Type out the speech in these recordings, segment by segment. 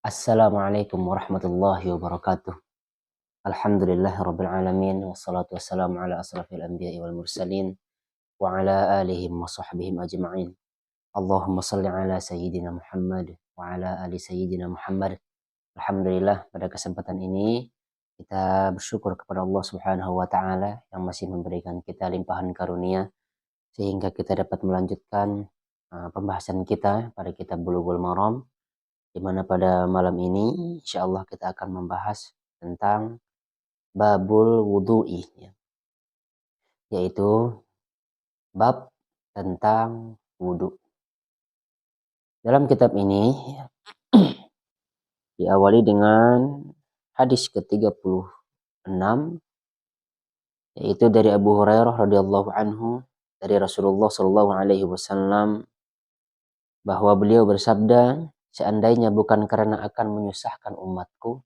Assalamualaikum warahmatullahi wabarakatuh. Alhamdulillahirabbil alamin wassalatu wassalamu ala asrafil anbiya'i wal mursalin wa ala alihi wa sahbihim ajma'in. Allahumma shalli ala sayyidina Muhammad wa ala ali sayyidina Muhammad. Alhamdulillah, pada kesempatan ini kita bersyukur kepada Allah Subhanahu wa taala yang masih memberikan kita limpahan karunia sehingga kita dapat melanjutkan pembahasan kita pada kitab Bulughul Maram, di mana pada malam ini insyaallah kita akan membahas tentang babul wudu'i, yaitu bab tentang wudu. Dalam kitab ini diawali dengan hadis ke-36, yaitu dari Abu Hurairah radhiyallahu anhu dari Rasulullah sallallahu alaihi wasallam bahwa beliau bersabda, seandainya bukan karena akan menyusahkan umatku,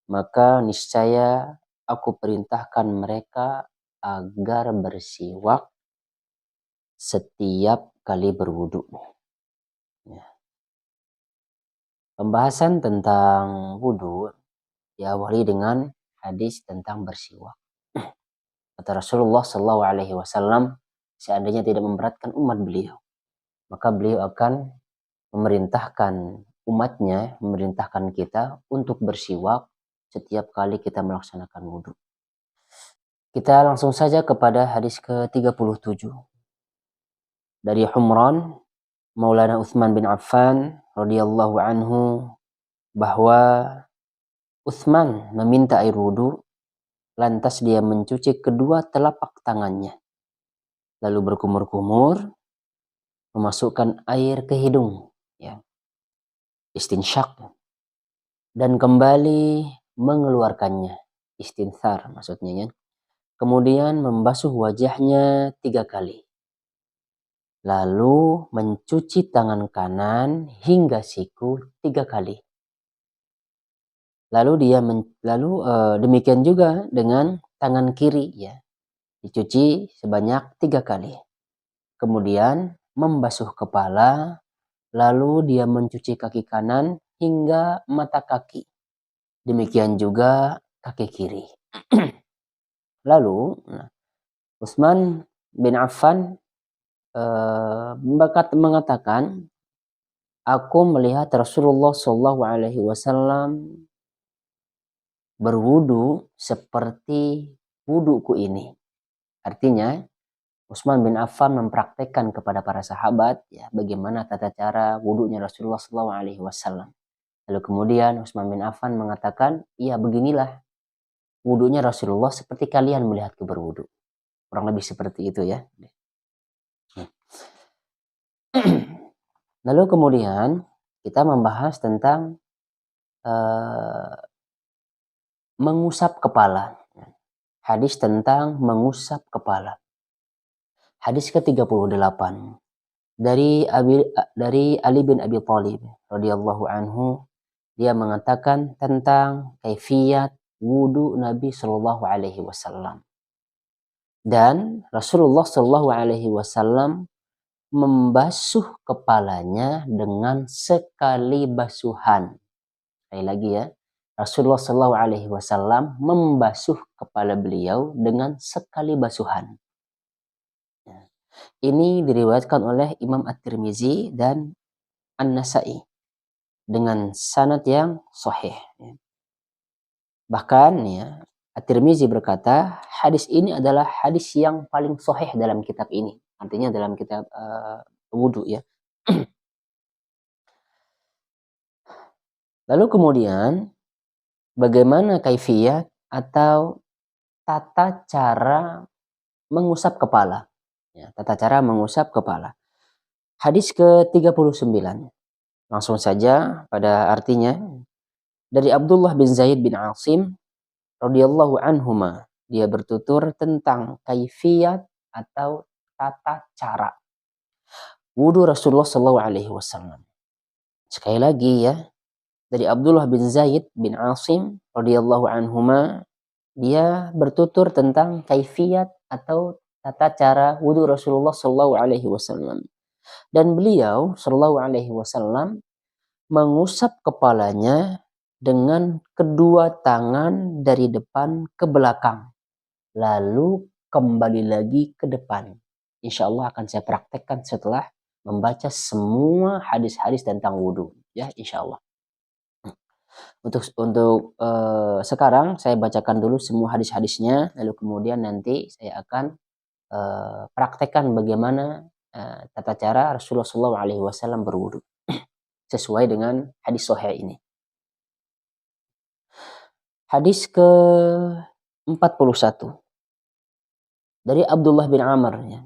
maka niscaya aku perintahkan mereka agar bersiwak setiap kali berwudu. Pembahasan tentang wudu diawali dengan hadis tentang bersiwak. Kata Rasulullah sallallahu alaihi wasallam, seandainya tidak memberatkan umat beliau, maka beliau akan memerintahkan umatnya, memerintahkan kita untuk bersiwak setiap kali kita melaksanakan wudu. Kita langsung saja kepada hadis ke-37 dari Humran Maulana Utsman bin Affan radhiyallahu anhu, bahwa Utsman meminta air wudu, lantas dia mencuci kedua telapak tangannya, lalu berkumur-kumur memasukkan air ke hidung, istinsyak, dan kembali mengeluarkannya, istinthar maksudnya, kemudian membasuh wajahnya 3 kali, lalu mencuci tangan kanan hingga siku 3 kali. Lalu demikian juga dengan tangan kiri, dicuci sebanyak 3 kali. Kemudian membasuh kepala, lalu dia mencuci kaki kanan hingga mata kaki. Demikian juga kaki kiri. Lalu Utsman bin Affan mengatakan, aku melihat Rasulullah sallallahu alaihi wasallam berwudu seperti wuduku ini. Artinya Utsman bin Affan mempraktekkan kepada para sahabat bagaimana tata cara wudunya Rasulullah sallallahu alaihi wasallam. Lalu kemudian Utsman bin Affan mengatakan, iya beginilah wudunya Rasulullah seperti kalian melihatku berwudu. Kurang lebih seperti itu ya. Lalu kemudian kita membahas tentang mengusap kepala. Hadis tentang mengusap kepala. Hadis ke-38 dari Ali bin Abi Thalib radhiyallahu anhu, dia mengatakan tentang kaifiyat wudu Nabi sallallahu alaihi wasallam. Dan Rasulullah sallallahu alaihi wasallam membasuh kepalanya dengan sekali basuhan. Sekali lagi ya, Rasulullah sallallahu alaihi wasallam membasuh kepala beliau dengan sekali basuhan. Ini diriwayatkan oleh Imam At-Tirmizi dan An-Nasa'i dengan sanad yang sahih. Bahkan At-Tirmizi berkata, hadis ini adalah hadis yang paling sahih dalam kitab ini. Artinya dalam kitab wudu ya. Lalu kemudian bagaimana kaifiyat atau tata cara mengusap kepala? Tata cara mengusap kepala. Hadis ke-39. Langsung saja pada artinya. Dari Abdullah bin Zaid bin Asim radhiyallahu anhuma, dia bertutur tentang kaifiyat atau tata cara wudu Rasulullah sallallahu alaihi wasallam. Sekali lagi ya, dari Abdullah bin Zaid bin Asim radhiyallahu anhuma, dia bertutur tentang kaifiyat atau tata cara wudu Rasulullah sallallahu alaihi wasallam. Dan beliau sallallahu alaihi wasallam mengusap kepalanya dengan kedua tangan dari depan ke belakang, lalu kembali lagi ke depan. Insya Allah akan saya praktekkan setelah membaca semua hadis-hadis tentang wudhu, ya insya Allah. Untuk sekarang saya bacakan dulu semua hadis-hadisnya, lalu kemudian nanti saya akan praktekkan bagaimana tata cara Rasulullah SAW berwudhu sesuai dengan hadis sahih ini. Hadis ke-41 dari Abdullah bin Amr, ya,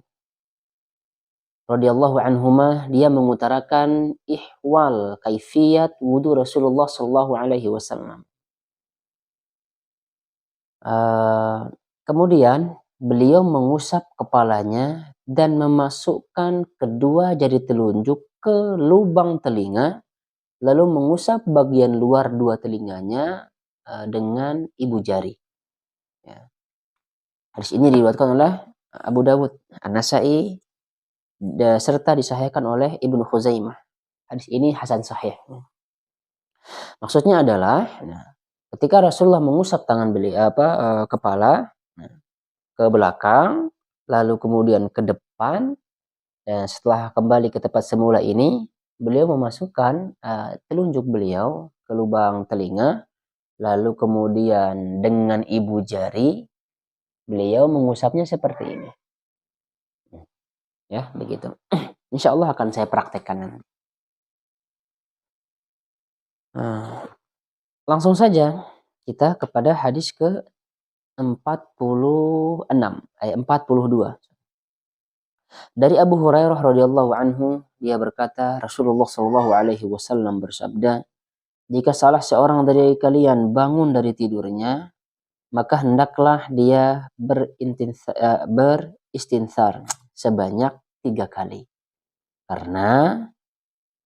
radhiyallahu anhuma, dia mengutarakan ihwal kaifiyat wudu Rasulullah sallallahu alaihi wasallam. Kemudian beliau mengusap kepalanya dan memasukkan kedua jari telunjuk ke lubang telinga, lalu mengusap bagian luar dua telinganya dengan ibu jari. Ya. Hadis ini diriwayatkan oleh Abu Dawud, An-Nasa'i, serta disahihkan oleh Ibnu Khuzaimah. Hadis ini hasan sahih. Maksudnya adalah, ketika Rasulullah mengusap tangan beliau kepala ke belakang, lalu kemudian ke depan, dan setelah kembali ke tempat semula ini, beliau memasukkan telunjuk beliau ke lubang telinga, lalu kemudian dengan ibu jari beliau mengusapnya seperti ini. Ya, begitu. Insya Allah akan saya praktekkan nanti. Langsung saja kita kepada hadis ke-46 ayat 42. Dari Abu Hurairah radhiyallahu anhu, dia berkata, Rasulullah shallallahu alaihi wasallam bersabda, jika salah seorang dari kalian bangun dari tidurnya, maka hendaklah dia beristinthar sebanyak 3 kali. Karena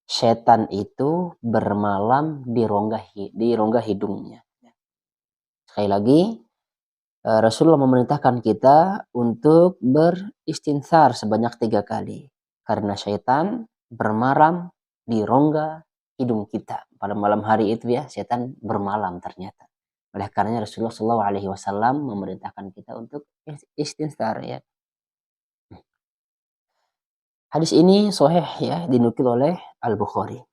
setan itu bermalam di rongga hidungnya. Sekali lagi, Rasulullah memerintahkan kita untuk beristinthar sebanyak 3 kali. Karena setan bermalam di rongga hidung kita. Pada malam hari itu ya, setan bermalam ternyata. Oleh karenanya Rasulullah SAW memerintahkan kita untuk istinthar, ya. Hadis ini sahih, ya, dinukil oleh Al-Bukhari.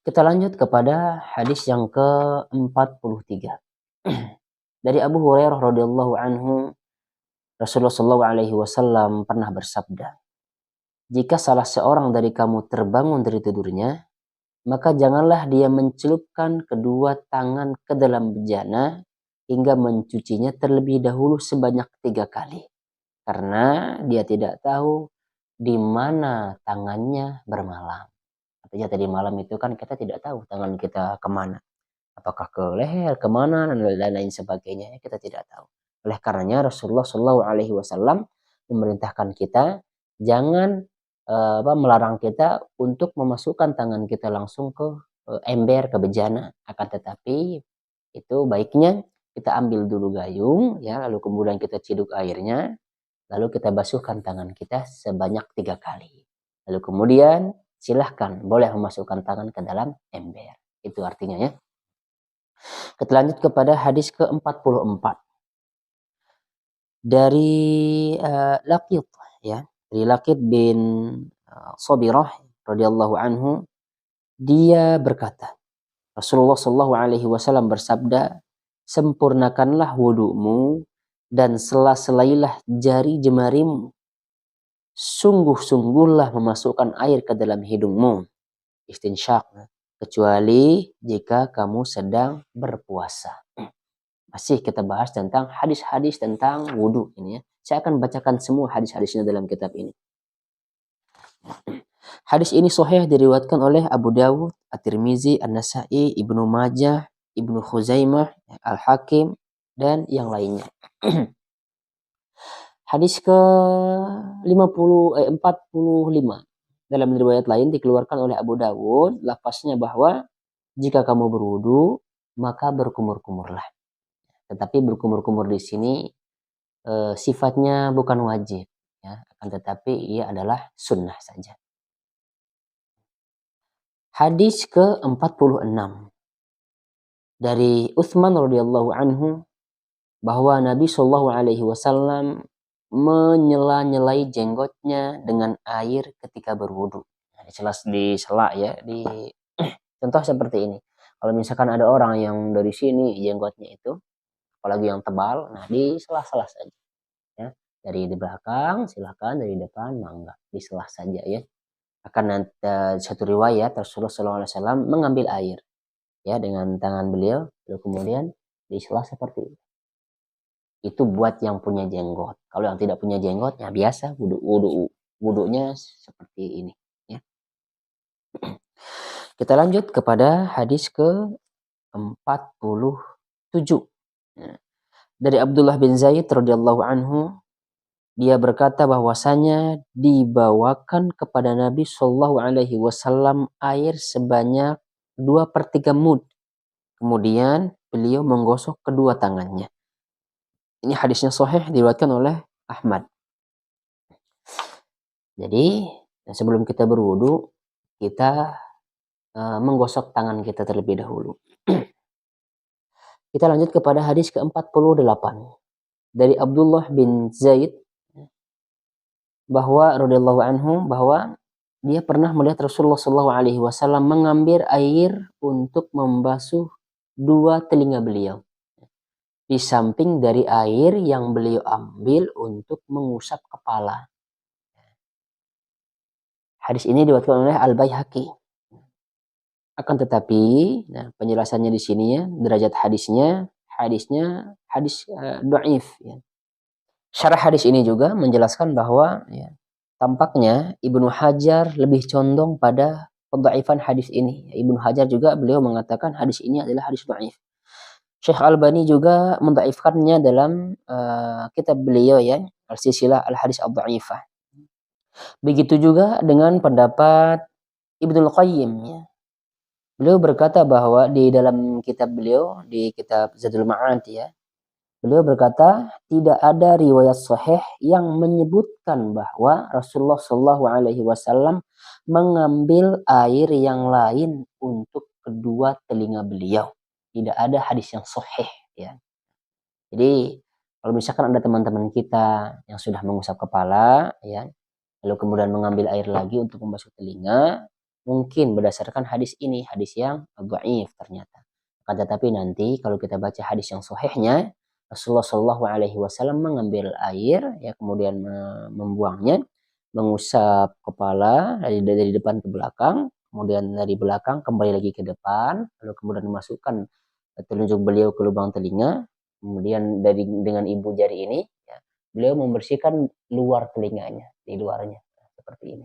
Kita lanjut kepada hadis yang ke-43. Dari Abu Hurairah radhiyallahu anhu, Rasulullah sallallahu alaihi wasallam pernah bersabda, jika salah seorang dari kamu terbangun dari tidurnya, maka janganlah dia mencelupkan kedua tangan ke dalam bejana hingga mencucinya terlebih dahulu sebanyak 3 kali. Karena dia tidak tahu di mana tangannya bermalam. Artinya tadi malam itu kan kita tidak tahu tangan kita kemana. Apakah ke leher, kemana, dan lain sebagainya, kita tidak tahu. Oleh karenanya Rasulullah SAW memerintahkan kita jangan melarang kita untuk memasukkan tangan kita langsung ke ember, ke bejana. Akan tetapi itu baiknya kita ambil dulu gayung, ya, lalu kemudian kita ciduk airnya, lalu kita basuhkan tangan kita sebanyak 3 kali. Lalu kemudian silahkan boleh memasukkan tangan ke dalam ember. Itu artinya, ya. Kita lanjut kepada hadis ke-44 dari Laqit, ya, dari Laqit bin Sabirah radhiyallahu anhu, dia berkata, Rasulullah sallallahu alaihi wasallam bersabda, sempurnakanlah wudumu dan sela-selailah jari jemarimu. Sungguh-sungguhlah memasukkan air ke dalam hidungmu, istinsyaq, kecuali jika kamu sedang berpuasa. Masih kita bahas tentang hadis-hadis tentang wudhu ini, ya. Saya akan bacakan semua hadis-hadisnya dalam kitab ini. Hadis ini sahih diriwayatkan oleh Abu Dawud, At-Tirmizi, An-Nasa'i, Ibnu Majah, Ibnu Khuzaimah, Al-Hakim, dan yang lainnya. Hadis ke-45 dalam riwayat lain dikeluarkan oleh Abu Dawud, lafaznya bahwa jika kamu berwudu maka berkumur-kumurlah. Tetapi berkumur-kumur di sini sifatnya bukan wajib, ya, akan tetapi ia adalah sunnah saja. Hadis ke-46 dari Utsman radhiyallahu anhu bahwa Nabi Shallallahu alaihi wasallam menyela-nyelai jenggotnya dengan air ketika berwudu. Nah, disela ya, di contoh seperti ini. Kalau misalkan ada orang yang dari sini jenggotnya itu, apalagi yang tebal, nah disela-sela saja. Ya. Dari di belakang silakan, dari depan mangga, disela saja ya. Akan nanti satu riwayat Rasulullah SAW mengambil air ya dengan tangan beliau, lalu kemudian disela seperti itu. Itu buat yang punya jenggot. Kalau yang tidak punya jenggot, ya biasa wudunya seperti ini. Ya. Kita lanjut kepada hadis ke-47. Dari Abdullah bin Zaid radhiyallahu anhu, dia berkata bahwasanya dibawakan kepada Nabi Shallallahu alaihi wasallam air sebanyak 2/3 mud. Kemudian beliau menggosok kedua tangannya. Ini hadisnya sahih diriwayatkan oleh Ahmad. Jadi sebelum kita berwudu, kita menggosok tangan kita terlebih dahulu. Kita lanjut kepada hadis ke-48 dari Abdullah bin Zaid bahwa radhiyallahu anhu bahwa dia pernah melihat Rasulullah Shallallahu alaihi wasallam mengambil air untuk membasuh dua telinga beliau, di samping dari air yang beliau ambil untuk mengusap kepala. Hadis ini diriwayatkan oleh Al-Baihaqi. Akan tetapi, nah penjelasannya di sini ya, derajat hadisnya hadis dhaif ya. Syarah hadis ini juga menjelaskan bahwa ya, tampaknya Ibnu Hajar lebih condong pada pendhaifan hadis ini. Ibnu Hajar juga beliau mengatakan hadis ini adalah hadis dhaif. Syekh Albani juga mendhaifkannya dalam kitab beliau ya, Al-Silsilah Al-Hadis Ad-Dhaifah. Begitu juga dengan pendapat Ibnu Qayyim ya. Beliau berkata bahwa di dalam kitab beliau, di kitab Zadul Ma'ad ya, beliau berkata tidak ada riwayat sahih yang menyebutkan bahwa Rasulullah Shallallahu alaihi wasallam mengambil air yang lain untuk kedua telinga beliau. Tidak ada hadis yang sahih ya. Jadi kalau misalkan ada teman-teman kita yang sudah mengusap kepala ya, lalu kemudian mengambil air lagi untuk membasuh telinga, mungkin berdasarkan hadis ini, hadis yang dhaif ternyata. Akan tetapi nanti kalau kita baca hadis yang sahihnya, Rasulullah Shallallahu alaihi wasallam mengambil air ya kemudian membuangnya, mengusap kepala dari depan ke belakang, kemudian dari belakang kembali lagi ke depan, lalu kemudian memasukkan telunjuk beliau ke lubang telinga, kemudian dengan ibu jari ini ya, beliau membersihkan luar telinganya, di luarnya seperti ini.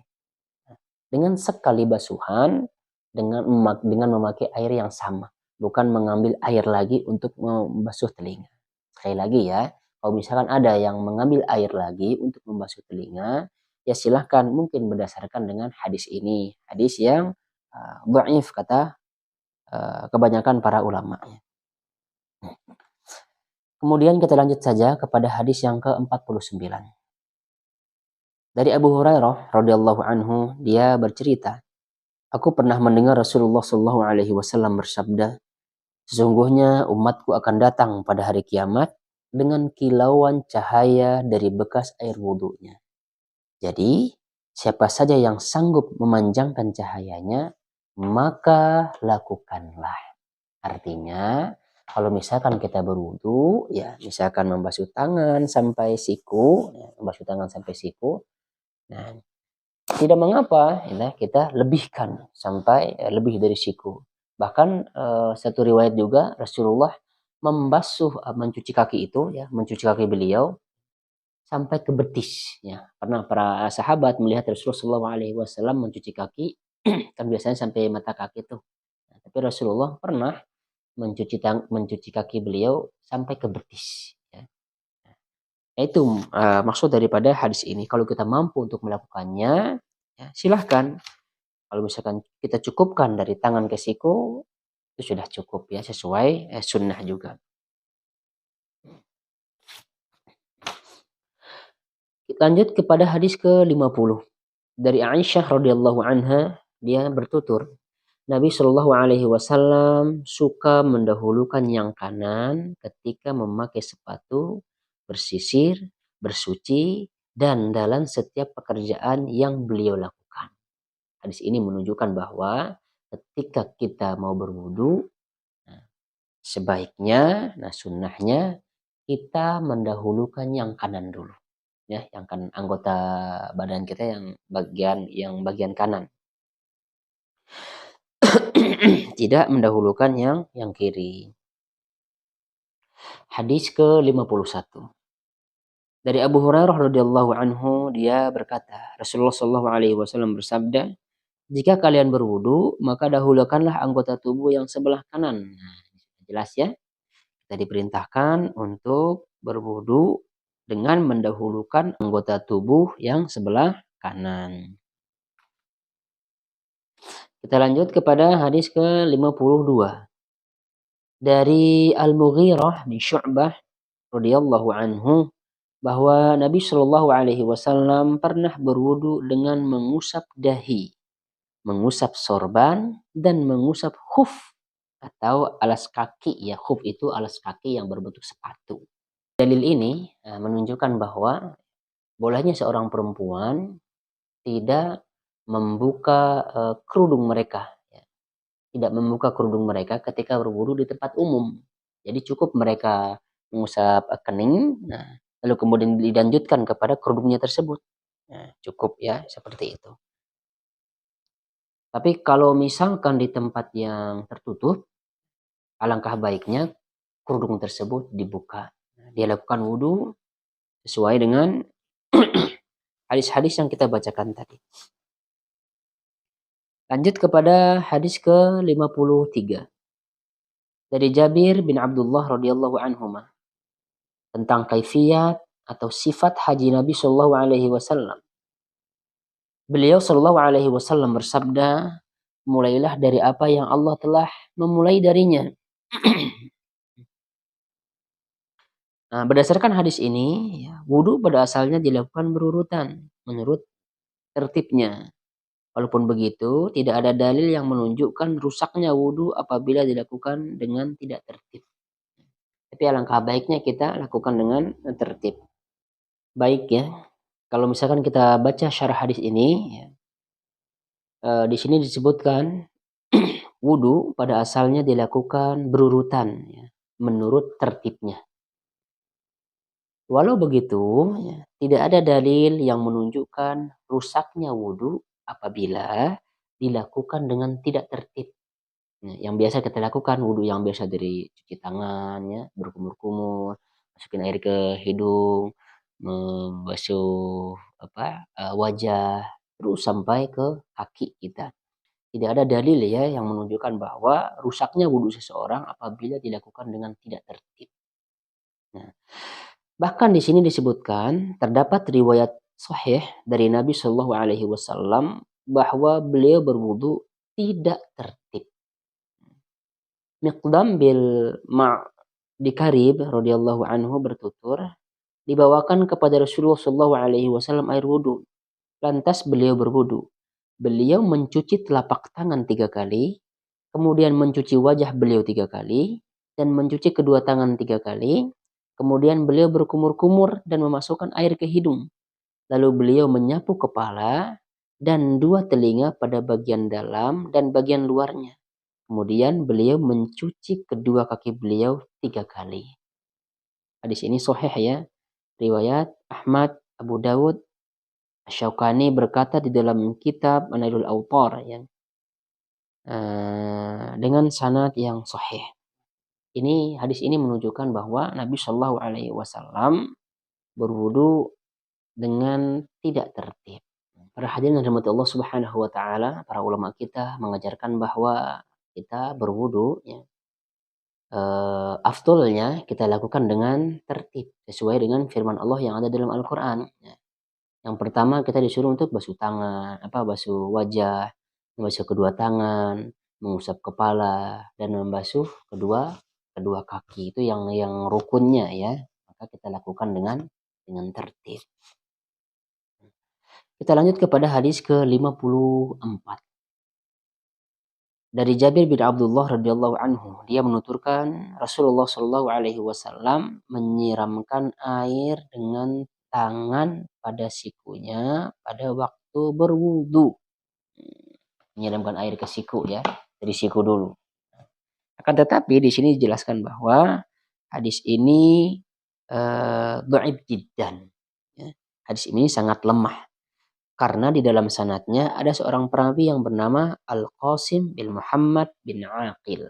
Dengan sekali basuhan, dengan memakai air yang sama, bukan mengambil air lagi untuk membasuh telinga. Sekali lagi ya, kalau misalkan ada yang mengambil air lagi untuk membasuh telinga, ya silahkan, mungkin berdasarkan dengan hadis ini, hadis yang dhaif kata kebanyakan para ulama. Kemudian kita lanjut saja kepada hadis yang ke-49. Dari Abu Hurairah radhiyallahu anhu, dia bercerita, aku pernah mendengar Rasulullah Shallallahu alaihi wasallam bersabda, sesungguhnya umatku akan datang pada hari kiamat dengan kilauan cahaya dari bekas air wudunya. Jadi, siapa saja yang sanggup memanjangkan cahayanya, maka lakukanlah. Artinya, kalau misalkan kita berwudu, ya misalkan membasuh tangan sampai siku, nah tidak mengapa ya, kita lebihkan sampai lebih dari siku. Bahkan satu riwayat juga Rasulullah mencuci kaki itu ya, mencuci kaki beliau sampai ke betis ya. Pernah para sahabat melihat Rasulullah SAW mencuci kaki kan biasanya sampai mata kaki tuh. Nah, tapi Rasulullah pernah mencuci kaki beliau sampai ke betis ya. Itu maksud daripada hadis ini. Kalau kita mampu untuk melakukannya, ya, silahkan. Kalau misalkan kita cukupkan dari tangan ke siku, itu sudah cukup ya, sesuai sunnah juga. Kita lanjut kepada hadis ke-50. Dari Aisyah radhiyallahu anha, dia bertutur, Nabi Shallallahu Alaihi Wasallam suka mendahulukan yang kanan ketika memakai sepatu, bersisir, bersuci, dan dalam setiap pekerjaan yang beliau lakukan. Hadis ini menunjukkan bahwa ketika kita mau berwudu, sebaiknya, sunnahnya kita mendahulukan yang kanan dulu, ya, yang kan anggota badan kita yang bagian kanan, tidak mendahulukan yang kiri. Hadis ke-51. Dari Abu Hurairah radhiyallahu anhu, dia berkata, Rasulullah Shallallahu alaihi wasallam bersabda, "Jika kalian berwudu, maka dahulukanlah anggota tubuh yang sebelah kanan." Nah, jelas ya. Kita diperintahkan untuk berwudu dengan mendahulukan anggota tubuh yang sebelah kanan. Kita lanjut kepada hadis ke-52. Dari Al-Mughirah bin Syu'bah radhiyallahu anhu, bahwa Nabi Shallallahu alaihi wasallam pernah berwudu dengan mengusap dahi, mengusap sorban, dan mengusap khuf atau alas kaki, ya. Khuf itu alas kaki yang berbentuk sepatu. Dalil ini menunjukkan bahwa bolehnya seorang perempuan tidak membuka kerudung mereka, ya. Tidak membuka kerudung mereka ketika berwudu di tempat umum. Jadi cukup mereka mengusap kening, lalu kemudian dilanjutkan kepada kerudungnya tersebut. Nah, cukup ya, seperti itu. Tapi kalau misalkan di tempat yang tertutup, alangkah baiknya kerudung tersebut dibuka. Dia lakukan wudu sesuai dengan hadis-hadis yang kita bacakan tadi. Lanjut kepada hadis ke-53. Dari Jabir bin Abdullah radhiyallahu anhuma, tentang kaifiyat atau sifat haji Nabi sallallahu alaihi wasallam. Beliau sallallahu alaihi wasallam bersabda, "Mulailah dari apa yang Allah telah memulai darinya." Nah, berdasarkan hadis ini, ya, wudu pada asalnya dilakukan berurutan menurut tertibnya. Walaupun begitu, tidak ada dalil yang menunjukkan rusaknya wudu apabila dilakukan dengan tidak tertib. Tapi alangkah baiknya kita lakukan dengan tertib. Baik ya, kalau misalkan kita baca syarah hadis ini, ya, di sini disebutkan wudu pada asalnya dilakukan berurutan, ya, menurut tertibnya. Walau begitu, ya, tidak ada dalil yang menunjukkan rusaknya wudu apabila dilakukan dengan tidak tertib. Nah, yang biasa kita lakukan wudu yang biasa dari cuci tangan, ya, berkumur-kumur, masukin air ke hidung, membasuh wajah, terus sampai ke kaki kita. Tidak ada dalil ya yang menunjukkan bahwa rusaknya wudu seseorang apabila dilakukan dengan tidak tertib. Nah, bahkan di sini disebutkan terdapat riwayat sahih dari Nabi Shallallahu Alaihi Wasallam bahwa beliau berwudu tidak tertib. Miqdam bil Ma'dikarib radhiyallahu anhu bertutur, dibawakan kepada Rasulullah Shallallahu Alaihi Wasallam air wudu. Lantas beliau berwudu. Beliau mencuci telapak tangan 3 kali, kemudian mencuci wajah beliau 3 kali, dan mencuci kedua tangan 3 kali. Kemudian beliau berkumur-kumur dan memasukkan air ke hidung. Lalu beliau menyapu kepala dan 2 telinga pada bagian dalam dan bagian luarnya. Kemudian beliau mencuci kedua kaki beliau 3 kali. Hadis ini sahih ya. Riwayat Ahmad, Abu Dawud, Asy-Syaukani berkata di dalam kitab Nailul Awtar, ya, dengan sanad yang sahih. Hadis ini menunjukkan bahwa Nabi Shallallahu Alaihi Wasallam berwudu dengan tidak tertib. Para hadirin yang dirahmati Allah Subhanahu Wa Taala, para ulama kita mengajarkan bahwa kita berwudu, ya, afdolnya kita lakukan dengan tertib sesuai dengan firman Allah yang ada dalam Al-Quran. Ya. Yang pertama kita disuruh untuk basuh tangan, basuh wajah, membasuh kedua tangan, mengusap kepala, dan membasuh kedua kaki. Itu yang rukunnya ya. Maka kita lakukan dengan tertib. Kita lanjut kepada hadis ke-54. Dari Jabir bin Abdullah radhiyallahu anhu, dia menuturkan Rasulullah Shallallahu alaihi wasallam menyiramkan air dengan tangan pada sikunya pada waktu berwudu. Menyiramkan air ke siku ya, dari siku dulu. Akan tetapi di sini dijelaskan bahwa hadis ini dhaif jiddan. Ya. Hadis ini sangat lemah karena di dalam sanadnya ada seorang perawi yang bernama Al-Qasim bin Muhammad bin Aqil.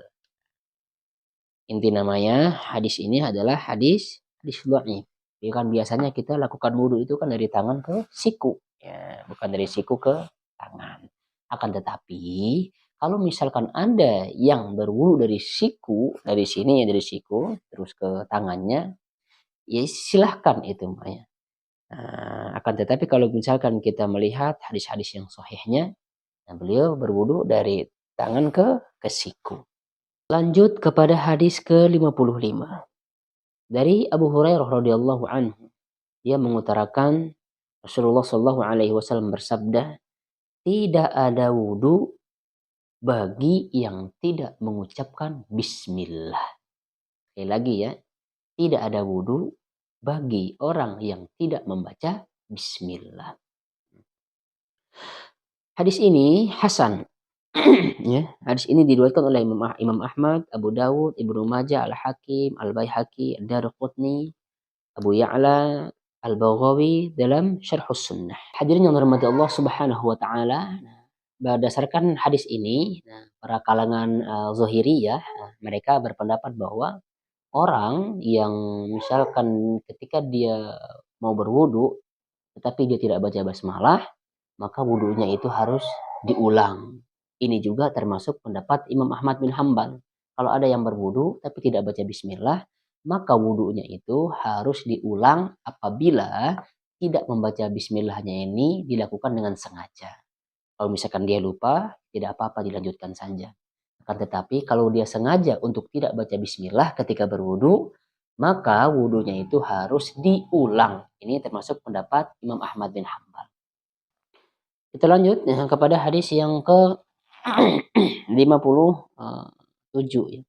Inti namanya hadis ini adalah hadis dhaif. Ya kan biasanya kita lakukan wudhu itu kan dari tangan ke siku, ya, bukan dari siku ke tangan. Akan tetapi kalau misalkan ada yang berwudhu dari siku, dari sini ya dari siku terus ke tangannya, ya silahkan itu ya. Nah, akan tetapi kalau misalkan kita melihat hadis-hadis yang sahihnya, nah beliau berwudu dari tangan ke siku. Lanjut kepada hadis ke-55. Dari Abu Hurairah radhiyallahu anhu, dia mengutarakan Rasulullah shallallahu alaihi wasallam bersabda, tidak ada wudu bagi yang tidak mengucapkan bismillah. Sekali lagi ya, tidak ada wudu bagi orang yang tidak membaca bismillah. Hadis ini hasan. Ya, hadis ini diriwayatkan oleh Imam Ahmad, Abu Dawud, Ibnu Majah, Al-Hakim, Al-Baihaqi, Ad-Darqutni, Abu Ya'la, Al-Baghawi dalam Syarhus Sunnah. Hadirin yang dirahmati Allah Subhanahu wa taala, berdasarkan hadis ini, para kalangan Zahiriyah, mereka berpendapat bahwa orang yang misalkan ketika dia mau berwudu tetapi dia tidak baca basmalah, maka wudunya itu harus diulang. Ini juga termasuk pendapat Imam Ahmad bin Hambal. Kalau ada yang berwudu tapi tidak baca bismillah, maka wudunya itu harus diulang apabila tidak membaca bismillahnya ini dilakukan dengan sengaja. Kalau misalkan dia lupa, tidak apa-apa dilanjutkan saja. Akan tetapi kalau dia sengaja untuk tidak baca bismillah ketika berwudu, maka wudunya itu harus diulang. Ini termasuk pendapat Imam Ahmad bin Hambal. Kita lanjut kepada hadis yang ke 57 ya.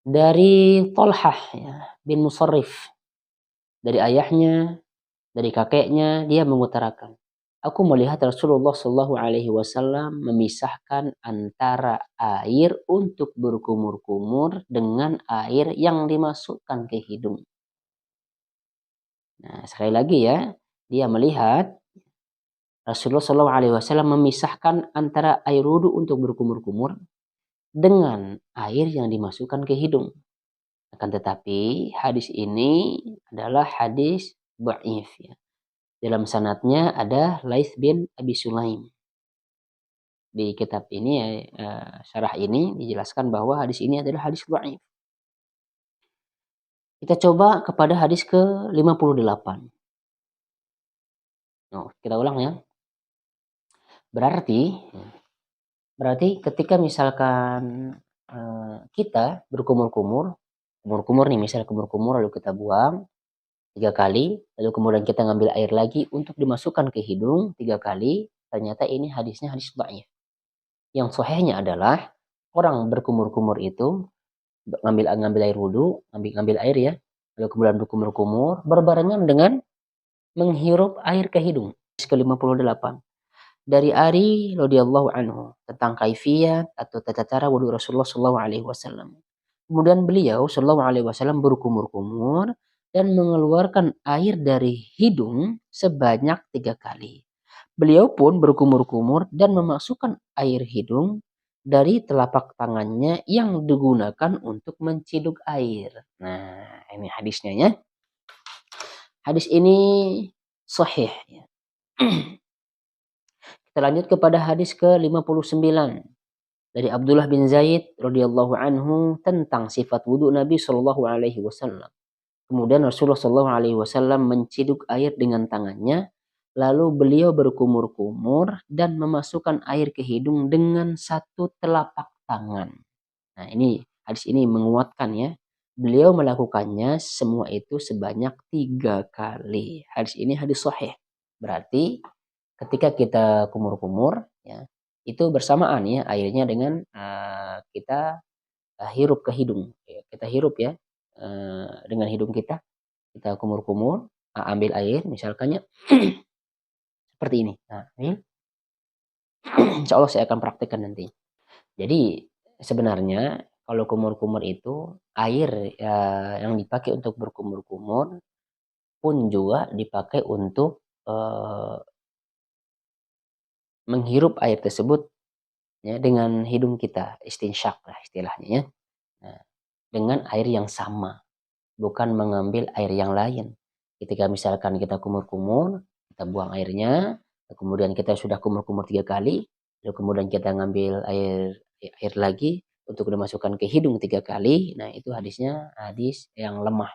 Dari Tolhah ya, bin Musarrif, dari ayahnya, dari kakeknya, dia mengutarakan, aku melihat Rasulullah Shallallahu Alaihi Wasallam memisahkan antara air untuk berkumur-kumur dengan air yang dimasukkan ke hidung. Nah, sekali lagi ya, dia melihat Rasulullah Shallallahu Alaihi Wasallam memisahkan antara air wudhu untuk berkumur-kumur dengan air yang dimasukkan ke hidung. Akan tetapi hadis ini adalah hadis dhaif ya. Dalam sanadnya ada Laits bin Abi Sulaim. Di kitab ini syarah ini dijelaskan bahwa hadis ini adalah hadis dhaif. Kita coba kepada hadis ke-58. Kita ulang ya. Berarti ketika misalkan kita berkumur-kumur nih, misalnya kumur-kumur lalu kita buang 3 kali, lalu kemudian kita ngambil air lagi untuk dimasukkan ke hidung 3 kali, ternyata ini hadisnya hadis dhaif. Yang sahihnya adalah orang berkumur-kumur itu ngambil air wudu, ngambil air ya, lalu kemudian berkumur-kumur berbarengan dengan menghirup air ke hidung. Ke-58. Dari Ari radhiyallahu anhu tentang kaifiyat atau tata cara wudu Rasulullah sallallahu alaihi wasallam. Kemudian beliau sallallahu alaihi wasallam berkumur-kumur dan mengeluarkan air dari hidung sebanyak 3 kali. Beliau pun berkumur-kumur dan memasukkan air hidung dari telapak tangannya yang digunakan untuk menciduk air. Nah, ini hadisnya ya. Hadis ini sahih ya. Kita lanjut kepada hadis ke-59 dari Abdullah bin Zaid radhiyallahu anhu tentang sifat wudu Nabi sallallahu alaihi wasallam. Kemudian Rasulullah sallallahu alaihi wasallam menciduk air dengan tangannya, lalu beliau berkumur-kumur dan memasukkan air ke hidung dengan satu telapak tangan. Nah, ini hadis ini menguatkan ya. Beliau melakukannya semua itu sebanyak 3 kali. Hadis ini hadis sahih. Berarti ketika kita kumur-kumur ya, itu bersamaan ya airnya dengan kita hirup ke hidung. Kita hirup ya dengan hidung kita kumur-kumur, ambil air misalkannya seperti ini. Nah, ini insya Allah saya akan praktekkan nanti. Jadi sebenarnya kalau kumur-kumur itu air yang dipakai untuk berkumur-kumur pun juga dipakai untuk menghirup air tersebut ya dengan hidung kita, istinsyak lah istilahnya ya. Nah, dengan air yang sama, bukan mengambil air yang lain. Ketika misalkan kita kumur-kumur, kita buang airnya, kemudian kita sudah kumur-kumur 3 kali, lalu kemudian kita ngambil air lagi untuk dimasukkan ke hidung 3 kali. Nah, itu hadisnya hadis yang lemah.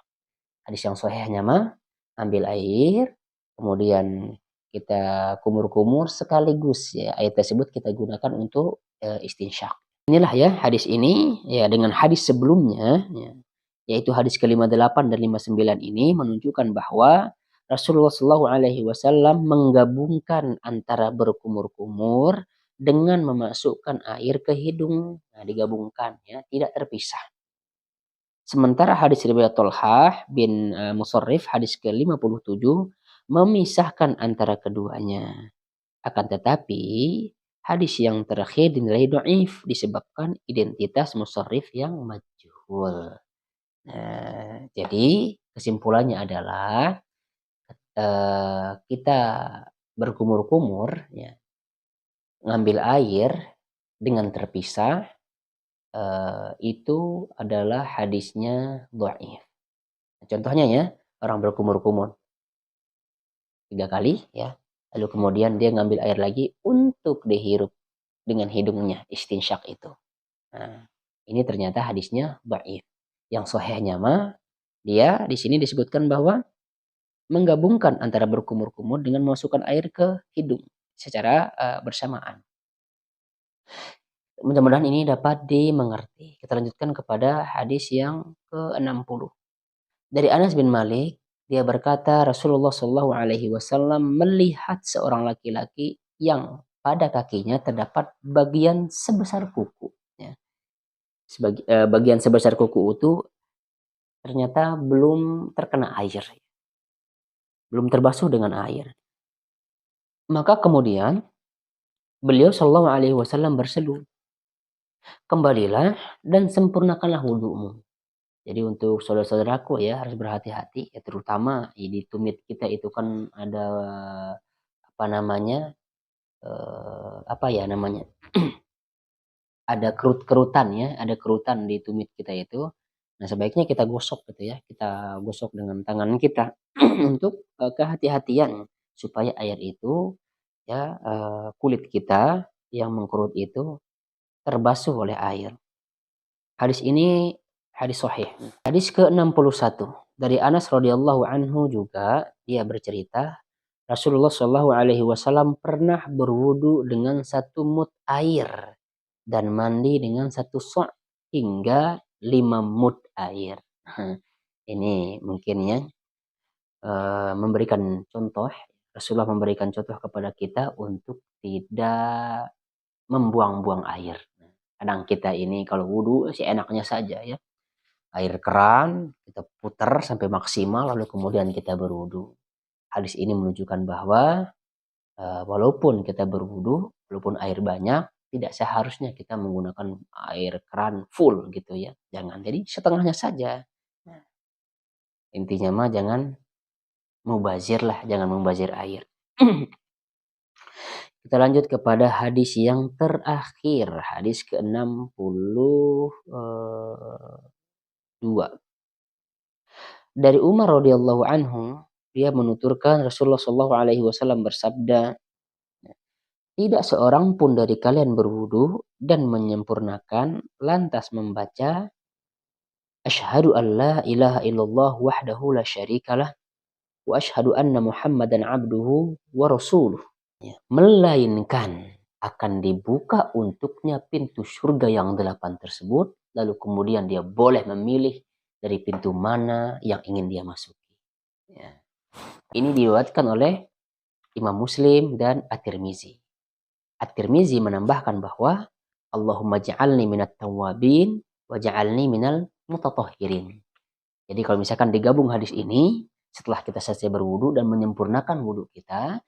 Hadis yang sahihnya mah ambil air, kemudian kita kumur-kumur sekaligus ya air tersebut kita gunakan untuk istinsyak. Inilah ya hadis ini ya dengan hadis sebelumnya ya, yaitu hadis ke-58 dan 59 ini menunjukkan bahwa Rasulullah Shallallahu Alaihi Wasallam menggabungkan antara berkumur-kumur dengan memasukkan air ke hidung. Nah, digabungkan ya, tidak terpisah. Sementara hadis riwayat Tolhah bin Musarrif hadis ke-57 memisahkan antara keduanya. Akan tetapi hadis yang terakhir dinilai dhaif disebabkan identitas Musarrif yang majhul. Nah, jadi kesimpulannya adalah kita berkumur-kumur ya, ngambil air dengan terpisah itu adalah hadisnya dhaif. Contohnya ya, orang berkumur-kumur 3 kali ya, lalu kemudian dia ngambil air lagi untuk dihirup dengan hidungnya, istinsyak itu. Nah, ini ternyata hadisnya dhaif. Yang sahihnya mah dia di sini disebutkan bahwa menggabungkan antara berkumur-kumur dengan memasukkan air ke hidung secara bersamaan. Mudah-mudahan ini dapat dimengerti. Kita lanjutkan kepada hadis yang ke-60. Dari Anas bin Malik, dia berkata Rasulullah Shallallahu Alaihi Wasallam melihat seorang laki-laki yang pada kakinya terdapat bagian sebesar kuku. Ya. Bagian sebesar kuku itu ternyata belum terkena air, belum terbasuh dengan air. Maka kemudian beliau Shallallahu Alaihi Wasallam berseru, kembalilah dan sempurnakanlah wudhumu. Jadi untuk saudara-saudaraku ya harus berhati-hati ya terutama di tumit kita itu kan ada apa namanya apa ya namanya ada kerut-kerutan ya, ada kerutan di tumit kita itu. Nah, sebaiknya kita gosok gitu ya. Kita gosok dengan tangan kita untuk kehati-hatian supaya air itu ya kulit kita yang mengkerut itu terbasuh oleh air. Hadis ini hadis sahih. Hadis ke-61 dari Anas radhiyallahu anhu juga dia bercerita Rasulullah Shallallahu alaihi wasallam pernah berwudu dengan 1 mud air dan mandi dengan 1 sok hingga 5 mud air. Ini mungkin ya memberikan contoh Rasulullah memberikan contoh kepada kita untuk tidak membuang-buang air. Kadang kita ini kalau wudhu sih enaknya saja ya. Air keran kita putar sampai maksimal lalu kemudian kita berwudhu. Hadis ini menunjukkan bahwa walaupun kita berwudhu, walaupun air banyak, tidak seharusnya kita menggunakan air keran full gitu ya. Jangan. Jadi setengahnya saja. Nah, intinya mah jangan mubazir lah, jangan mubazir air. Kita lanjut kepada hadis yang terakhir, hadis ke-62. Dari Umar radhiyallahu anhu, dia menuturkan Rasulullah sallallahu alaihi wasallam bersabda, tidak seorang pun dari kalian berwudu dan menyempurnakan lantas membaca Asyhadu an la ilaha illallah wahdahu la syarikalah wa asyhadu anna Muhammadan abduhu wa rasuluh. Ya, melainkan akan dibuka untuknya pintu surga yang 8 tersebut, lalu kemudian dia boleh memilih dari pintu mana yang ingin dia masuki. Ya. Ini diriwayatkan oleh Imam Muslim dan At-Tirmizi. At-Tirmizi menambahkan bahwa Allahumma ja'alni minat tawwabin wa ja'alni minal mutatahhirin. Jadi kalau misalkan digabung hadis ini, setelah kita selesai berwudu dan menyempurnakan wudu kita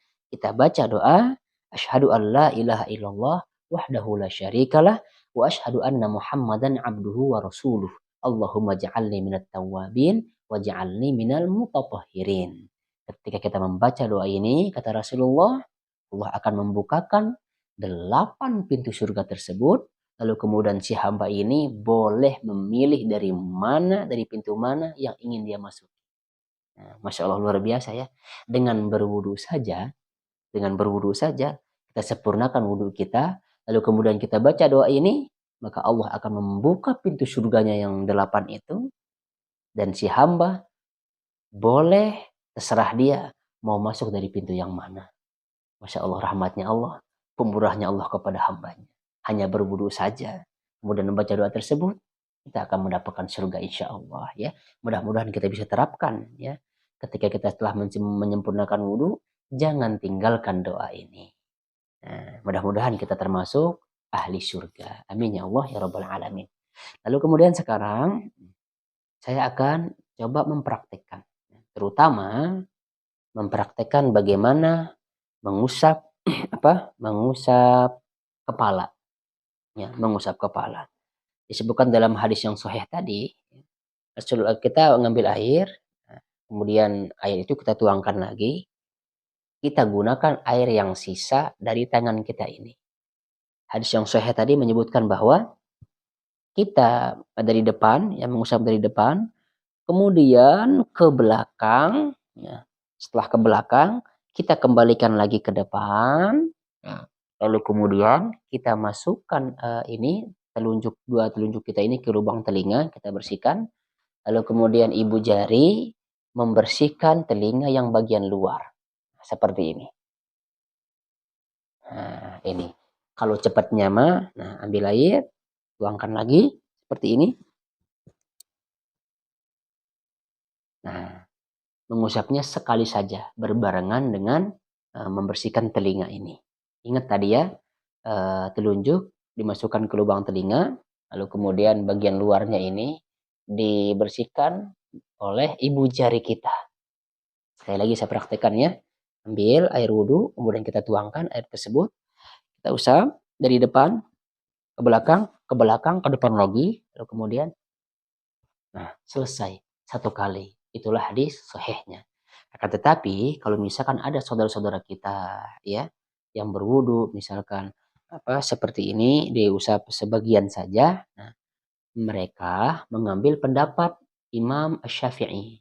baca doa, asyhadu an la ilaha illallah wahdahu la syarikalah wa asyhadu anna Muhammadan abduhu wa rasuluh. Allahumma ja'alni minat tawwabin wa ja'alni minal mutatahhirin. Ketika kita membaca doa ini, kata Rasulullah, Allah akan membukakan 8 pintu surga tersebut. Lalu kemudian si hamba ini boleh memilih dari pintu mana yang ingin dia masuk. Nah, Masya Allah luar biasa ya. Dengan berwudu saja, kita sempurnakan wudu kita, lalu kemudian kita baca doa ini, maka Allah akan membuka pintu surganya yang 8 itu, dan si hamba boleh terserah dia mau masuk dari pintu yang mana. Masya Allah rahmatnya Allah, pemurahnya Allah kepada hambanya. Hanya berwudu saja, kemudian membaca doa tersebut, kita akan mendapatkan surga insya Allah ya. Mudah-mudahan kita bisa terapkan ya. Ketika kita telah menyempurnakan wudu, jangan tinggalkan doa ini. Nah, mudah-mudahan kita termasuk ahli surga. Amin ya Allah ya Rabbal Alamin. Lalu kemudian sekarang saya akan coba mempraktekkan, terutama mempraktekkan bagaimana mengusap mengusap kepala. Ya, mengusap kepala. Disebutkan dalam hadis yang sahih tadi, kita mengambil air, kemudian air itu kita tuangkan lagi, kita gunakan air yang sisa dari tangan kita ini. Hadis yang sahih tadi menyebutkan bahwa kita dari depan, yang mengusap dari depan, kemudian ke belakang, ya. Setelah ke belakang, kita kembalikan lagi ke depan, lalu kemudian kita masukkan dua telunjuk kita ini ke lubang telinga, kita bersihkan. Lalu kemudian ibu jari membersihkan telinga yang bagian luar. Seperti ini. Nah, ini. Kalau cepatnya mah, ambil air, tuangkan lagi seperti ini. Nah, mengusapnya sekali saja berbarengan dengan membersihkan telinga ini. Ingat tadi ya, telunjuk dimasukkan ke lubang telinga, lalu kemudian bagian luarnya ini dibersihkan oleh ibu jari kita. Sekali lagi saya praktekkan ya. Ambil air wudhu, kemudian kita tuangkan air tersebut. Kita usap dari depan ke belakang, ke depan lagi, lalu kemudian selesai satu kali. Itulah hadis sahihnya. Akan tetapi kalau misalkan ada saudara-saudara kita ya yang berwudu misalkan seperti ini diusap sebagian saja, mereka mengambil pendapat Imam Syafi'i.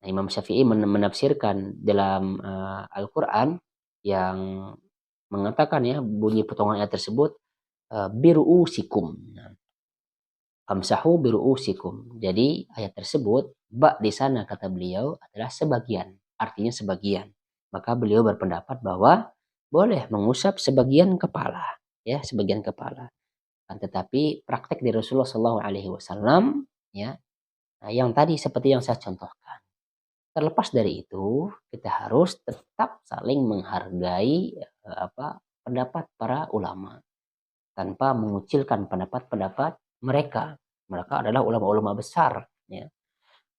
Nah, Imam Syafi'i menafsirkan dalam Al-Quran yang mengatakan ya bunyi potongan ayat tersebut biru'usikum. Famsahu biru'usikum. Jadi ayat tersebut di sana kata beliau adalah sebagian, artinya sebagian. Maka beliau berpendapat bahwa boleh mengusap sebagian kepala, ya sebagian kepala. Tetapi praktek di Rasulullah SAW ya, yang tadi seperti yang saya contohkan. Terlepas dari itu, kita harus tetap saling menghargai pendapat para ulama tanpa mengucilkan pendapat-pendapat mereka. Mereka adalah ulama-ulama besar, ya.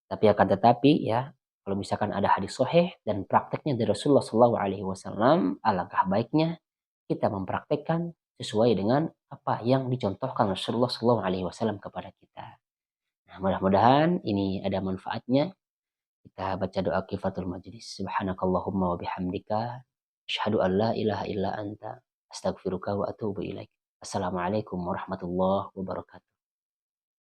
Tetapi ya, kalau misalkan ada hadis sahih dan prakteknya dari Rasulullah SAW, alangkah baiknya kita mempraktekkan sesuai dengan apa yang dicontohkan Rasulullah SAW kepada kita. Nah, mudah-mudahan ini ada manfaatnya. Kita baca doa kifatul majlis. Subhanakallahumma wa bihamdika asyhadu an la ilaha illa anta astaghfiruka wa atubu ilaik. Assalamualaikum warahmatullahi wabarakatuh.